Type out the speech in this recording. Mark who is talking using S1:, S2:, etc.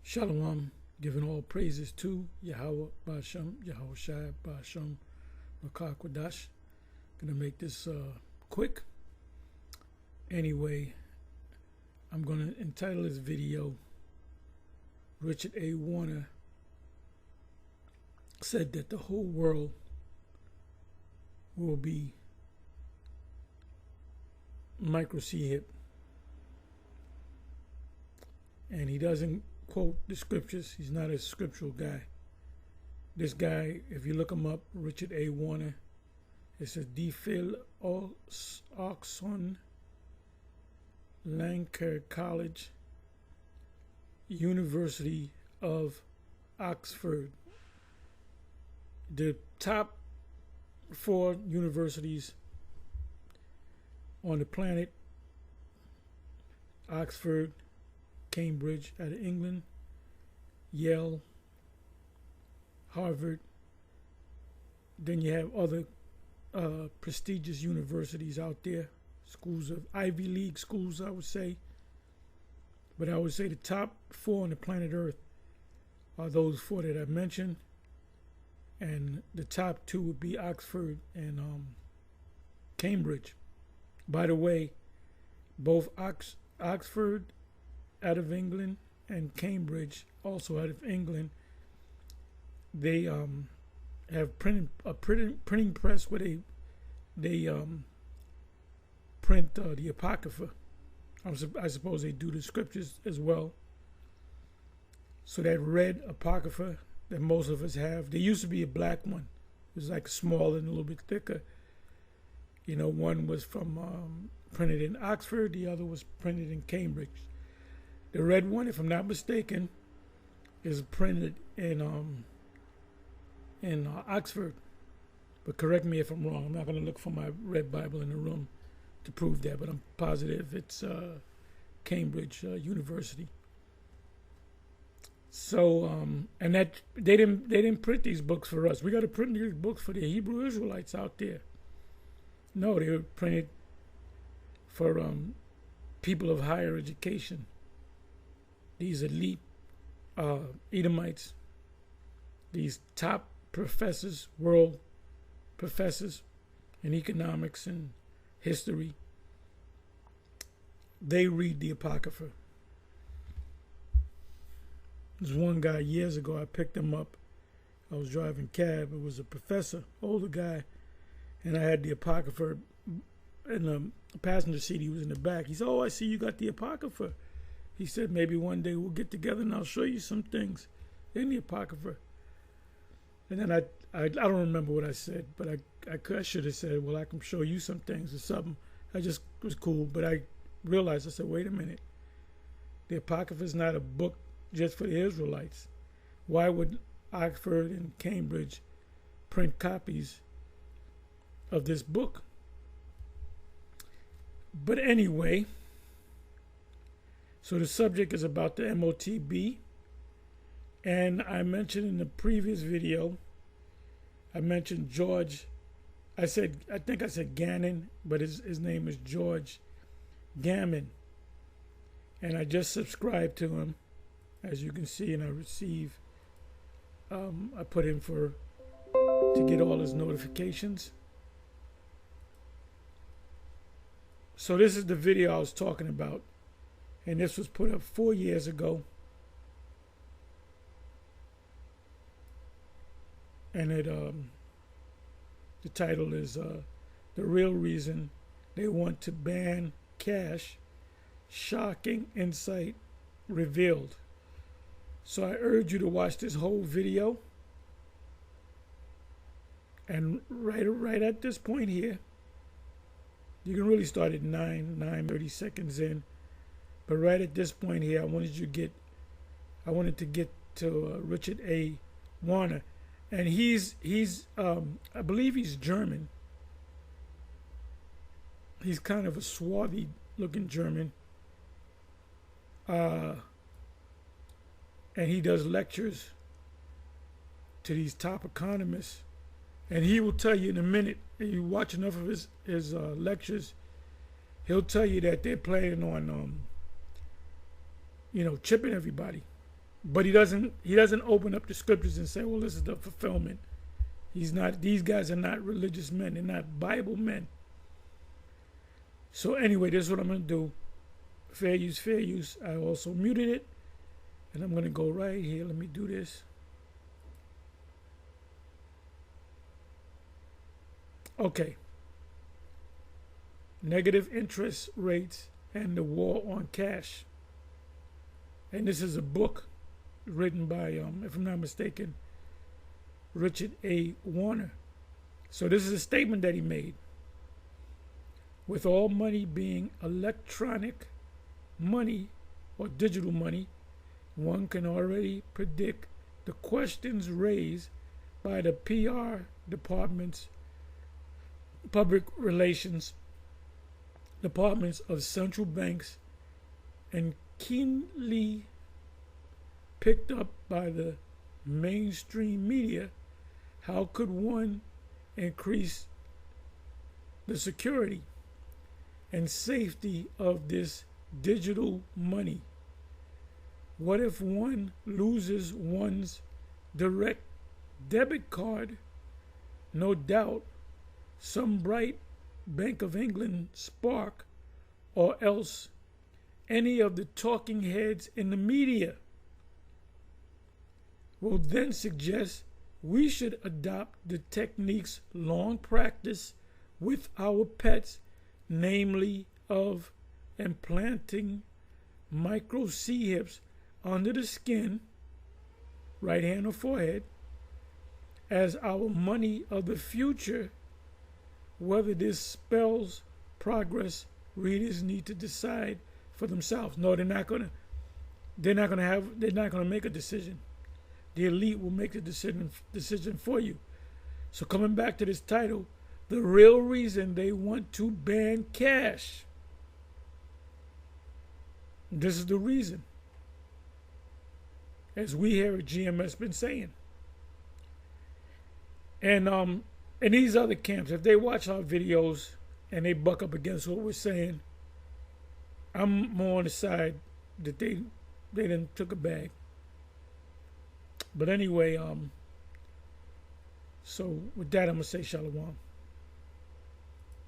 S1: Shalom, giving all praises to Yahweh Ba'Shem, Yahweh Shai Ba'Shem, Makar Kodash. Gonna make this quick. Anyway, I'm gonna entitle this video, Richard R.A.Werner said that the whole world will be micro-C-hip. And he doesn't quote the scriptures. He's not a scriptural guy. This guy, if you look him up, Richard R.A.Werner, it says DePhil Oxon Lancashire College, University of Oxford. The top 4 universities on the planet: Oxford, Cambridge out of England, Yale, Harvard. Then you have other prestigious universities out there, schools of Ivy League schools, I would say. But I would say the top 4 on the planet Earth are those 4 that I mentioned. And the top 2 would be Oxford and Cambridge. By the way, both Oxford out of England and Cambridge, also out of England, they have a printing press where they print the Apocrypha. I suppose they do the scriptures as well. So that red Apocrypha that most of us have, there used to be a black one. It was like smaller and a little bit thicker. You know, one was from printed in Oxford, the other was printed in Cambridge. The red one, if I'm not mistaken, is printed in Oxford. But correct me if I'm wrong. I'm not going to look for my red Bible in the room to prove that, but I'm positive it's Cambridge University. So, and that they didn't print these books for us. We got to print these books for the Hebrew Israelites out there. No, they were printed for people of higher education. These elite Edomites, these top professors, world professors in economics and history, they read the Apocrypha. There's one guy years ago, I picked him up. I was driving cab. It was a professor, older guy, and I had the Apocrypha in the passenger seat. He was in the back. He said, "Oh, I see you got the Apocrypha." He said, "Maybe one day we'll get together and I'll show you some things in the Apocrypha." And then I don't remember what I said, but I should have said, "Well, I can show you some things or something." I just was cool, but I realized, I said, wait a minute. The Apocrypha is not a book just for the Israelites. Why would Oxford and Cambridge print copies of this book? But anyway, so the subject is about the MOTB. And I mentioned in the previous video, I mentioned George. I think I said Gannon, but his name is George Gammon. And I just subscribed to him, as you can see, and I receive, I put in to get all his notifications. So this is the video I was talking about. And this was put up 4 years ago. And the title is The Real Reason They Want to Ban Cash, Shocking Insight Revealed. So I urge you to watch this whole video. And right at this point here, you can really start at 30 seconds in. But right at this point here, I wanted to get to Richard R.A.Werner. And he's I believe he's German. He's kind of a swarthy looking German. And he does lectures to these top economists. And he will tell you in a minute, if you watch enough of his lectures, he'll tell you that they're planning on, chipping everybody. But he doesn't open up the scriptures and say, well, this is the fulfillment. He's not. These guys are not religious men. They're not Bible men. So anyway, this is what I'm gonna do. Fair use, fair use. I also muted it, and I'm gonna go right here. Let me do this. Okay. Negative interest rates and the war on cash. And this is a book written by, if I'm not mistaken, Richard R.A.Werner. So this is a statement that he made. With all money being electronic money or digital money, one can already predict the questions raised by the PR departments, public relations departments of central banks, and keenly picked up by the mainstream media. How could one increase the security and safety of this digital money? What if one loses one's direct debit card? No doubt some bright Bank of England spark, or else any of the talking heads in the media will then suggest we should adopt the techniques long practiced with our pets, namely of implanting micro C-hips under the skin, right hand or forehead, as our money of the future. Whether this spells progress, readers need to decide for themselves. No, they're not gonna make a decision. The elite will make the decision for you. So coming back to this title, the real reason they want to ban cash. This is the reason. As we here at GMS been saying. And these other camps, if they watch our videos and they buck up against what we're saying, I'm more on the side that they done took a bag. But anyway, so with that, I'm gonna say shalom.